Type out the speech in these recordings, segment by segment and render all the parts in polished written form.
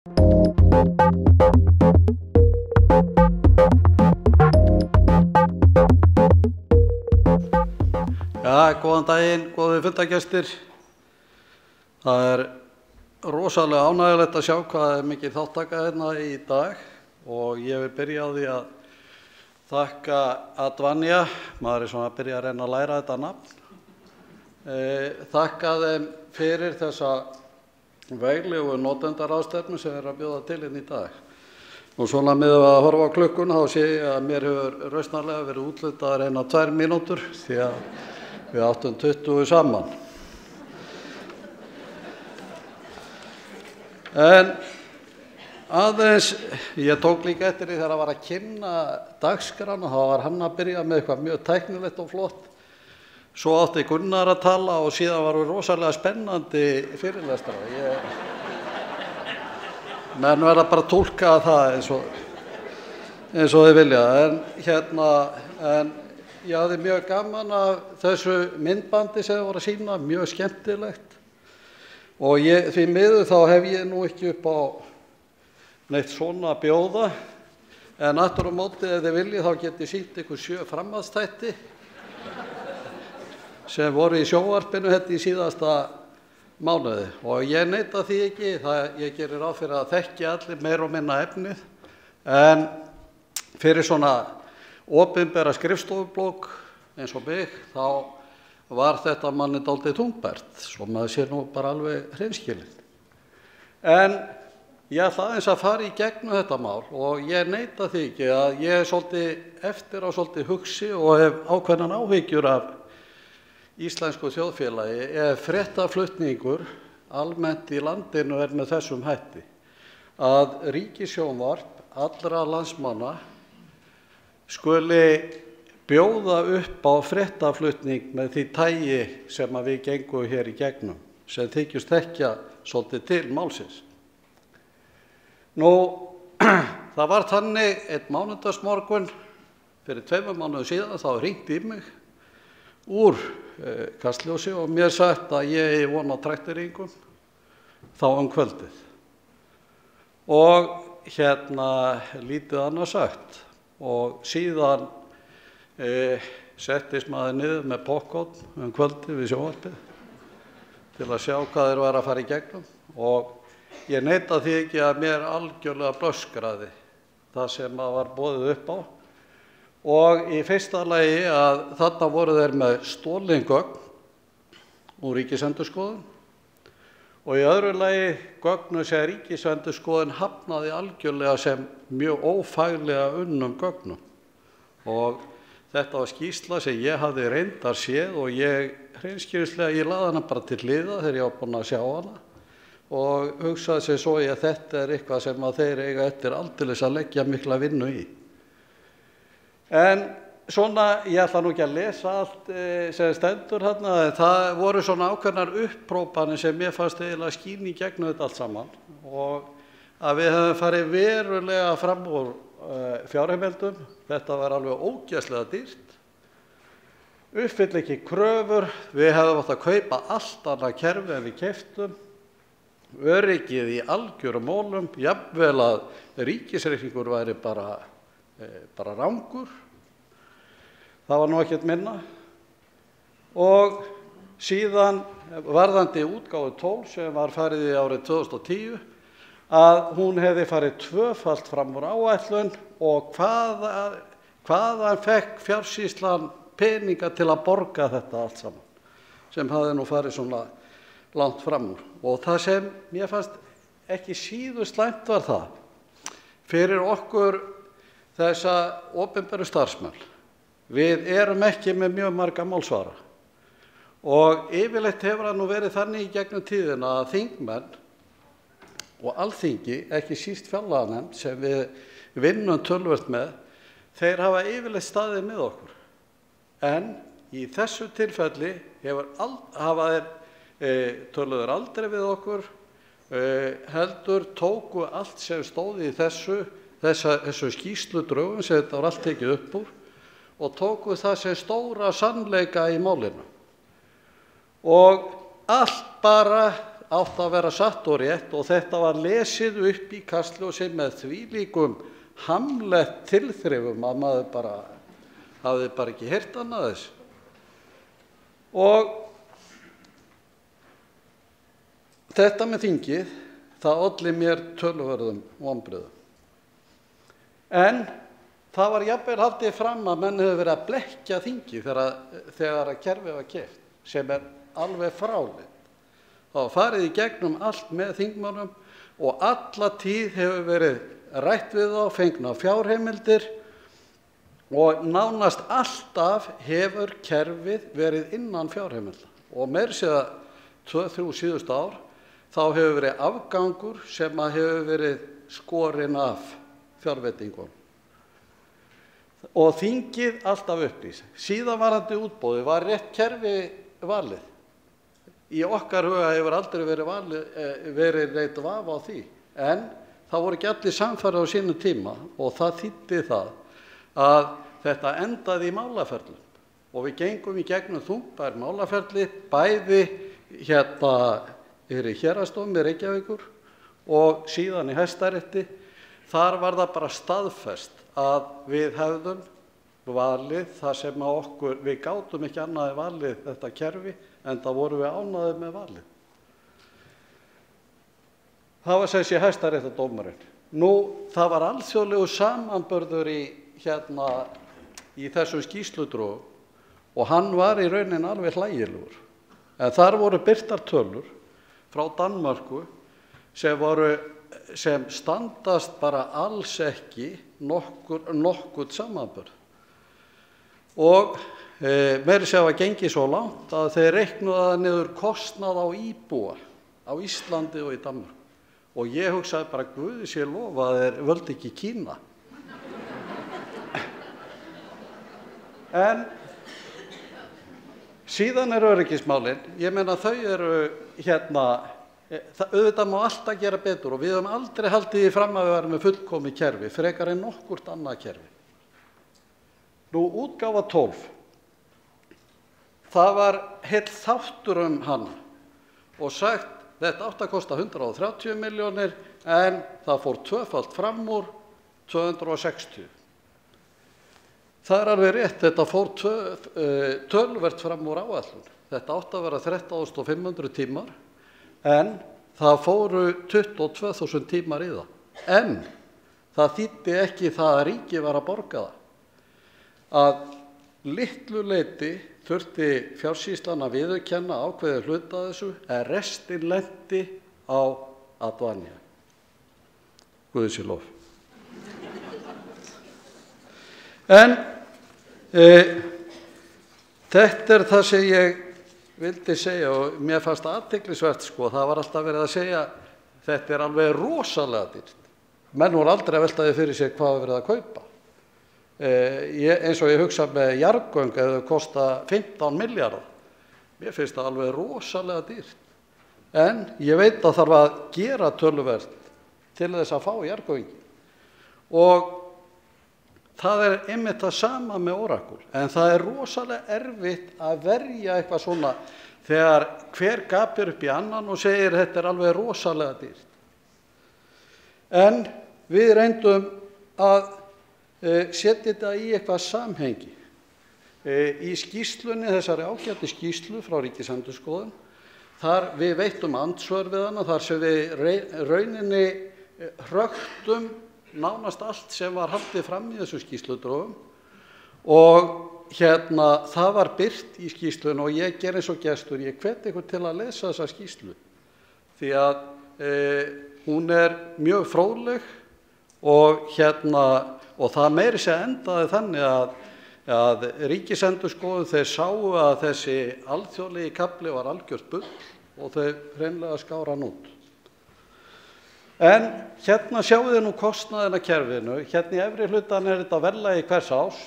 Ja, góðan daginn, góðir fundargestir. Það rosalega ánægjulegt að sjá hvað mikið þáttaka hérna í dag og ég vil byrja á því að þakka Advanja, maður svona að byrja að reyna að læra þetta nafn, þakka þeim fyrir þessa veglegu notendaráðstefnu sem að bjóða til hérna í dag. Og svona miðað við að horfa á klukkuna þá sé ég að mér hefur rausnarlega verið úthlutaðar 2 mínútur því að við áttum 20 saman. En aðeins, ég tók líka eftir því þegar að var að kynna dagskrána, þá var hann að byrja með eitthvað mjög tæknilegt og flott. Svo átti Gunnar að tala og síðan var rosalega spennandi fyrirlestrar. Menn verða bara að túlka það eins og þið vilja. En ég hafði mjög gaman af þessu myndbandi sem þið voru að sýna, mjög skemmtilegt. Og því miður þá hef ég nú ekki upp á neitt svona að bjóða. En aftur á móti ef þið viljið þá get ég sýnt ykkur 7 framhaldsþætti sem voru í sjónvarpinu hérna í síðasta mánuði. Og ég neita því ekki, ég gerir ráð fyrir að þekki allir meira og minna efnið. En fyrir svona opinbera skrifstofublokk eins og mig, þá var þetta manni dálítið þungbært, svo maður sé nú bara alveg hreinskilinn. En ég ætla aðeins að fara í gegnum þetta mál og ég neita því ekki að ég svolítið eftir á svolítið hugsi og hef ákveðnar áhyggjur af íslensku þjóðfélagi ef fréttaflutningur almennt í landinu með þessum hætti. Að ríkissjónvarp allra landsmanna skuli bjóða upp á fréttaflutning með því tægi sem að við gengum hér í gegnum, sem þykjust þekkja svolítið til málsins. Nú, það var þannig einn mánudagsmorgun fyrir 2 mánuðum síðan, þá hringdi í mig úr Kastljósi og mér sagt að ég eigi von á traktoringum þá kvöldið. Og lítið annað sagt. Og síðan settist maður niður með popcorn kvöldið við sjónvarpið til að sjá hvað þeir væru að fara í gegnum. Og ég neita því ekki að mér algjörlega blöskraði það sem var boðið upp á. Og í fyrsta lagi að þarna voru þeir með stolin gögn úr Ríkisendurskoðun og í öðru lagi gögnum sem Ríkisendurskoðun hafnaði algjörlega sem mjög ófaglega unnum gögnum. Og þetta var skýrsla sem ég hafði reyndar séð og ég hreinskilnislega lagði hana bara til hliðar þegar ég var búinn að sjá hana og hugsaði sér svo að þetta eitthvað sem að þeir eiga eftir aldeilis að leggja mikla vinnu í. En svona, ég ætla nú ekki að lesa allt sem stendur hérna, en það voru svona ákveðnar upphrópanir sem mér fannst eiginlega skín í gegnum þetta allt saman og að við hefum farið verulega fram úr fjárheimildum, þetta var alveg ógeðslega dýrt, uppfyll ekki kröfur, við hefum átt að kaupa allt annað kerfi en við keyptum, öryggið í algjörum mólum, jafnvel að ríkisreikningur væri bara rangur, það var nú ekkert minna. Og síðan varðandi útgáfu 12 sem var farið í árið 2010 að hún hefði farið 2-falt fram úr áætlun og hvaðan fekk Fjársýslan peninga til að borga þetta allt saman sem hafði nú farið svona langt fram úr. Og það sem mér fannst ekki síður slæmt var það fyrir okkur þessa opinberu starfsmenn. Við erum ekki með mjög marga málsvara og yfirleitt hefur það nú verið þannig í gegnum tíðina að þingmenn og Alþingi, ekki síst fjárlaganefnd sem við vinnum töluvert með, þeir hafa yfirleitt staðið með okkur. En í þessu tilfelli hafa þeir töluður aldrei við okkur, heldur tóku allt sem stóð í þessu skýrsludrögum sem þetta var allt tekið upp úr og tóku það sem stóra sannleika í málinu. Og allt bara átti að vera satt og rétt og þetta var lesið upp í Kastljósi með þvílíkum Hamlet tilþrifum að maður bara hafði bara ekki heyrt annað þess. Og þetta með þingið, það olli mér töluverðum vonbrigðum. En það var jafnvel haldið fram að menn hefur verið að blekkja þingið þegar að kerfið var keypt, sem alveg fráleitt. Það var farið í gegnum allt með þingmönnum og alla tíð hefur verið rætt við þá, fengna fjárheimildir og nánast alltaf hefur kerfið verið innan fjárheimilda. Og meira segja 2-3 síðustu ár, þá hefur verið afgangur sem að hefur verið skorinn af fjárveitingum. Og þingið alltaf upplýst. Síðan varðandi útboði var rétt kerfi valið. Í okkar huga hefur aldrei verið neitt vafa á því, en það voru ekki allir samfærðir á sínum tíma og það þýddi það að þetta endaði í málaferlum og við gengum í gegnum þungbær málaferli, bæði í héraðsdómi Reykjavíkur og síðan í Hæstarétti. Þar var það bara staðfest að við hefðum valið það sem við gátum ekki annað valið þetta kerfi, en það vorum við ánægðir með valið. Það var sem sé Hæstaréttardómurinn. Nú, það var alþjóðlegur samanburður í þessum skýrsludrögum og hann var í rauninni alveg hlægilegur. En þar voru birtar tölur frá Danmörku sem standast bara alls ekki nokkurn samanburð. Og meira segja var gengið svo langt að þeir reiknuðu niður kostnað á íbúa á Íslandi og í Danmörku. Og ég hugsaði bara, Guði sé lofa að þeir völdu ekki Kína. En síðan öryggismálin, ég meina þau eru auðvitað má alltaf gera betur og við höfum aldrei haldið því fram að við varum með fullkomið kerfi, frekar en nokkurt annað kerfi. Nú, útgáfa 12, það var heill þáttur hann og sagt, þetta átti að kosta 130 milljónir en það fór tvöfalt fram úr 260. Það alveg rétt, þetta fór töluvert fram úr áætlun. Þetta átti að vera 13.500 tímar en það fóru 22.000 tímar í það. En það þýddi ekki það að ríkið var að borga það. Að litlu leyti þurfti fjársýslan að viðurkenna ákveðið hluta af þessu en restin lenti á Advanja. Guði sé lof. En þetta það sem ég vildi segja og mér fannst athyglisvert það var alltaf verið að segja þetta alveg rosalega dýrt. Menn voru aldrei að velta því fyrir sig hvað var verið að kaupa. Eins og ég hugsa með jarðgöng ef þau kosta 15 milljarðar. Mér finnst það alveg rosalega dýrt. En ég veit að þarf að gera töluvert til þess að fá jarðgöngin. Og það einmitt það sama með Oracle. En það rosalega erfitt að verja eitthvað svona þegar hver gapir upp í annan og segir þetta alveg rosalega dýrt. En við reyndum að setja þetta í eitthvað samhengi. Í skýrslunni, þessari ágætu skýrslu frá Ríkisendurskoðun, þar við veittum andsvör við hana, þar sem við rauninni hröktum nánast allt sem var haldið fram í þessu skýrsludrögum og það var birt í skýrslunni og ég ger eins og gestur, ég hvet ykkur til að lesa þessa skýrslu því að hún mjög fróðleg og það meiri segja endaði þannig að Ríkisendurskoðun þeir sáu að þessi alþjóðlegi kafli var algjört bull og þau hreinlega skára hann út. En sjáum við nú kostnaðinn af kerfinu, í efri hlutan þetta verðlagi hvers árs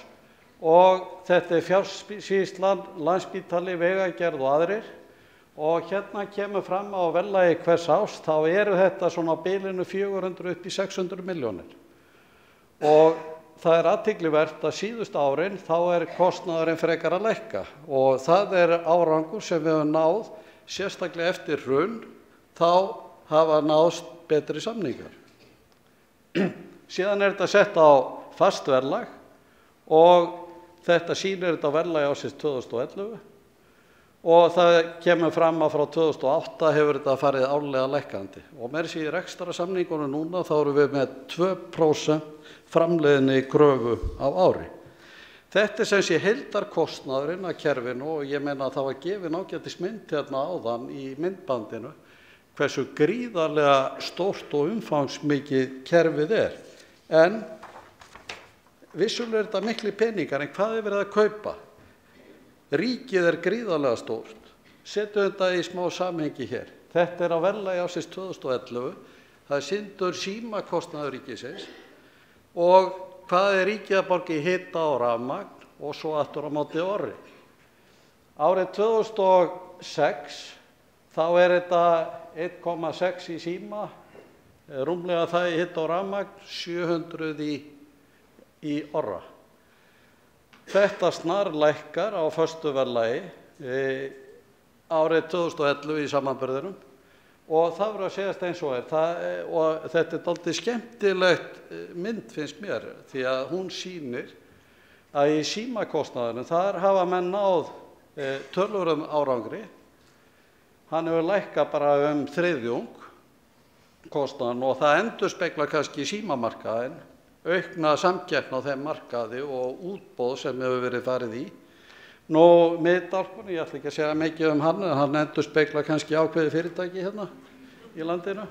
og þetta Fjársýslan, Landspítali, Vegagerð og aðrir og kemur fram á verðlagi hvers árs, þá þetta svona á bilinu 400 upp í 600 milljónir. Og það athyglisvert að síðustu árin þá kostnaðurinn frekar að lækka og það árangur sem við höfum náð sérstaklega eftir hrun þá hafa náðst betri samningar. Síðan þetta sett á fast verðlag og þetta sýnir þetta verðlag ársins 2011 og það kemur fram að frá 2008 hefur þetta farið árlega lækkandi og meira að segja í rekstrarsamningunum núna þá erum við með 2% framleiðni kröfu á ári. Þetta sem sé heildarkostnaðurinn að kerfinu og ég meina að það var gefin ágætis mynd hérna áðan í myndbandinu hversu gríðarlega stórt og umfangsmikið kerfið er. En vissulega er þetta miklir peningar, en hvað er verið að kaupa? Ríkið er gríðarlega stórt. Setjum þetta í smá samhengi hér. Þetta er á verðlagi ársins 2011. Það er syndur símakostnaður ríkisins og hvað er ríkið að borga í hita og rafmagn og svo aftur á móti orri. Árið 2006 þá er þetta 1,6 í síma, rúmlega það í hita og rafmagn, 700 í orra. Þetta snarlækkar á föstu verðlagi árið 2011 í samanburðinum og það verður að segjast eins og og þetta er dálítið skemmtilegt mynd finnst mér því að hún sýnir að í símakostnaðinum þar hafa menn náð töluverðum árangri. Hann hefur lækkað bara þriðjung kostnaðinn og það endurspeglar kannski símamarkaðinn, aukna samkeppni á þeim markaði og útboð sem hefur verið farið í. Nú, Miðdálkurinn, ég ætla ekki að segja mikið hann, en hann endurspeglar kannski ákveðið fyrirtæki hérna í landinu.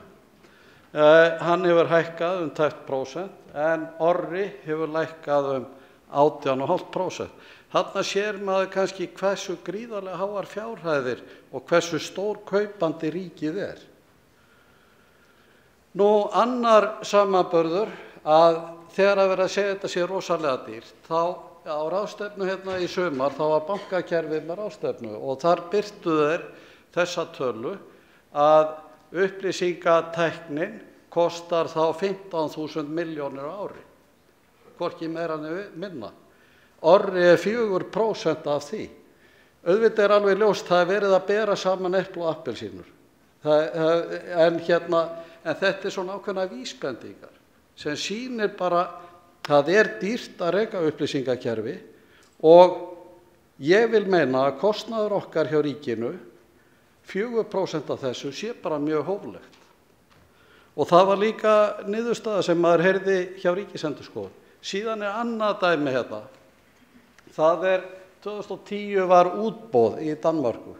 Hann hefur hækkað tæpt prósent, en orri hefur lækkað 18,5%. Þarna sér maður kannski hversu gríðarlega háar fjárhæðir og hversu stór kaupandi ríkið er. Nú, annar samanburður að þegar að vera að segja þetta sé rosalega dýrt, þá á ráðstefnu hérna í sumar þá var bankakerfið með ráðstefnu og þar birtu þeir þessa tölu að upplýsingatæknin kostar þá 15.000 milljónir á ári, hvorki meira né minna. Orri er 4% af því. Auðvitað er alveg ljóst það er verið að bera saman epli og appelsínur. En þetta er svona ákveðna vísbendingar sem sýnir bara það er dýrt að reka upplýsingakerfi og ég vil meina að kostnaður okkar hjá ríkinu, 4% af þessu sé bara mjög hóflegt. Og það var líka niðurstaða sem maður heyrði hjá Ríkisendurskoðun. Síðan er annað dæmi hérna. Það er 2010 var útboð í Danmörku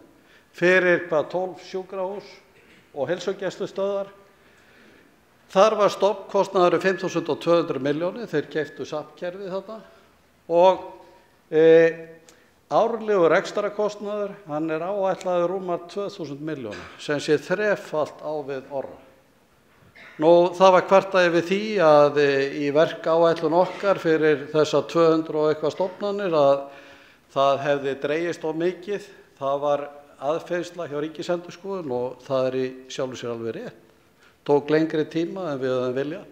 fyrir 12 sjúkrahús og heilsugæslustöðvar. Þar var stofnkostnaður 5.200 milljónir, þeir keyptu SAP-kerfið þarna og árlegur rekstrarakostnaður, hann er áætlaður rúmar 2.000 milljónir, sem sé þrefalt á við orra. Nú, það var kvartað yfir því að í verkáætlun okkar fyrir þessa 200 og eitthvað stofnanir að það hefði dregist of mikið, það var aðfinnsla hjá Ríkisendurskoðun og það er í sjálfu sér alveg rétt. Tók lengri tíma en við höfum viljað.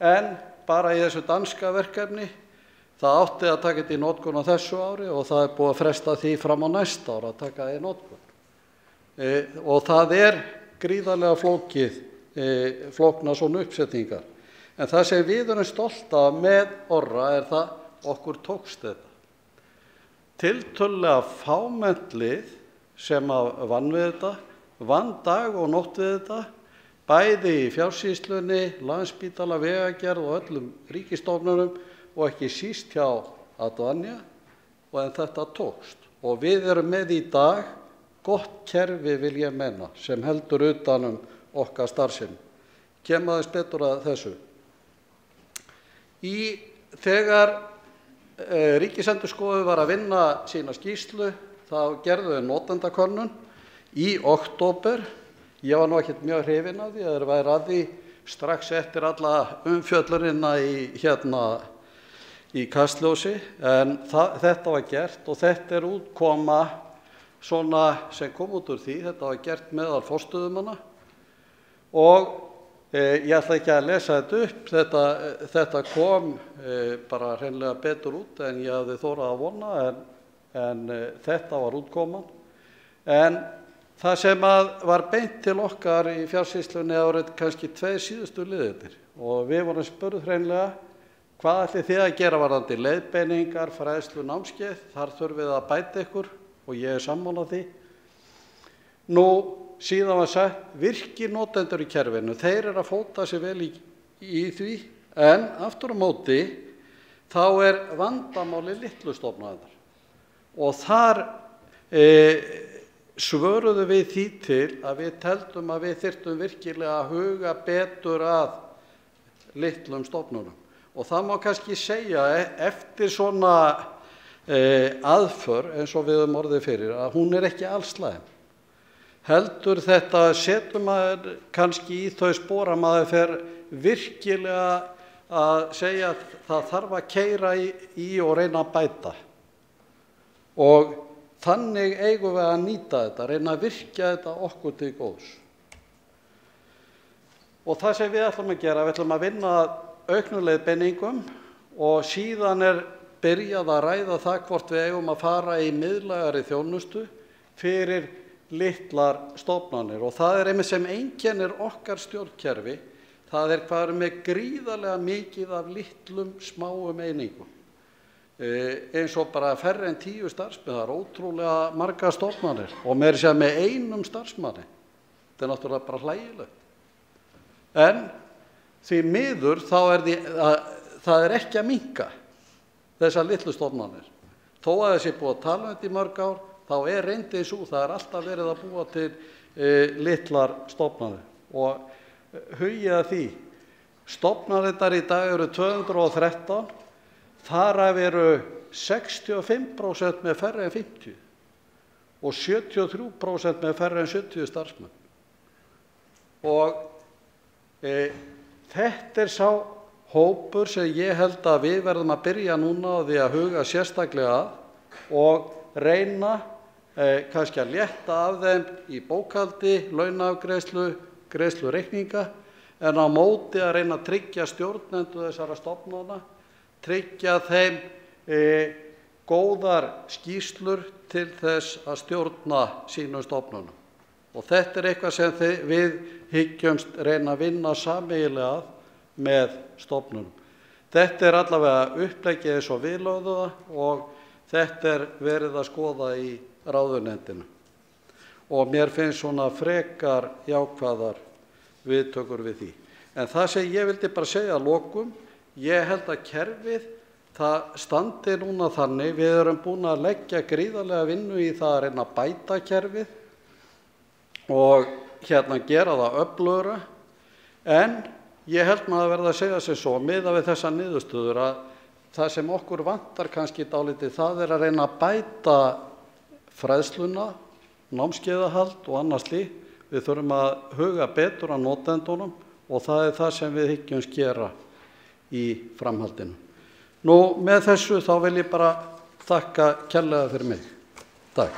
En bara í þessu danska verkefni, það átti að taka þetta í notkun á þessu ári og það er búið að fresta því fram á næsta ári að taka það í notkun. Og það er gríðarlega flóknar svona uppsetningar. En það sem við erum stolt af með Orra er það okkur tókst þetta. Tiltölulega fámennt lið sem vann við þetta, vann dag og nótt við þetta, bæði í fjársýslunni, Landspítala, Vegagerð og öllum ríkisstofnunum og ekki síst hjá Advanja og en þetta tókst. Og við erum með í dag gott kerfi vil ég meina sem heldur utan okkar starfsemi. Kem aðeins betur að þessu. Þegar Ríkisendurskoðun var að vinna sína skýrslu þá gerðu þeir notendakönnun í október. Ég var nú ekkert mjög hrifinn af því að þeir væru að því strax eftir alla umfjöllunina í Kastljósi, en þetta var gert og þetta er útkoma svona sem kom út úr því, þetta var gert meðal forstöðumanna og ég ætla ekki að lesa þetta upp, þetta kom bara hreinlega betur út en ég hafði þorað að vona en þetta var útkoman. En Það sem var beint til okkar í fjársýslunni árið kannski 2 síðustu liðirnir og við vorum spurð hreinlega hvað ætlið þið að gera varðandi leiðbeiningar, fræðslu, námskeið, þar þurfið að bæta ykkur og ég er sammála því. Nú síðan var sagt virkir notendur í kerfinu, þeir eru að fóta sig vel í því en aftur á móti þá er vandamáli litlu stofnanirnar og þar svöruðu við því til að við teldum að við þyrftum virkilega að huga betur að litlum stofnunum. Og það má kannski segja eftir svona aðför eins og við orðið fyrir að hún er ekki alls slæm. Heldur þetta setur maður kannski í þau spor að maður fer virkilega að segja að það þarf að keyra í og reyna að bæta. Og þannig eigum við að nýta þetta, reyna að virkja þetta okkur til góðs. Og það sem við ætlum að gera, við ætlum að vinna auknum leiðbeiningum og síðan byrjað að ræða það hvort við eigum að fara í miðlægari þjónustu fyrir litlar stofnanir. Og það einmitt sem einkennir okkar stjórnkerfi, það hvað erum með gríðarlega mikið af litlum smáum einingum. Eins og bara færri en 10 starfsmenn, það ótrúlega marga stofnanir og meira að segja með einum starfsmanni. Þetta er náttúrulega bara hlægilegt. En því miður þá það ekki að minnka þessar litlu stofnanir. Þó að þessi búið að tala um þetta í mörg ár, þá reyndin sú, það alltaf verið að búa til litlar stofnanir. Og hugið að því, stofnanirnar í dag eru 213, þar eru 65% með færri en 50 og 73% með færri en 70 starfsmenn. Og þetta sá hópur sem ég held að við verðum að byrja núna á því að huga sérstaklega að og reyna kannski að létta af þeim í bókhaldi, launaafgreiðslu, greiðslu reikninga en á móti að reyna að tryggja stjórnendur þessara stofnana, tryggja þeim góðar skýrslur til þess að stjórna sínum stofnunum. Og þetta eitthvað sem við hyggjumst reyna að vinna sameiginlega með stofnunum. Þetta allavega uppleggið eins og við lögðum það og þetta verið að skoða í ráðuneytinu. Og mér finnst svona frekar jákvæðar viðtökur við því. En það sem ég vildi bara segja að lokum, ég held að kerfið, það standi núna þannig, við erum búin að leggja gríðarlega vinnu í það að reyna að bæta kerfið og gera það öflugra, en ég held maður verða að segja sér svo, miðað við þessar niðurstöður, að það sem okkur vantar kannski dálítið, það að reyna að bæta fræðsluna, námskeiðahald og annað slíkt. Við þurfum að huga betur að notendunum og það það sem við hyggjumst gera í framhaldinu. Nú með þessu þá vil ég bara þakka kærlega fyrir mig. Takk.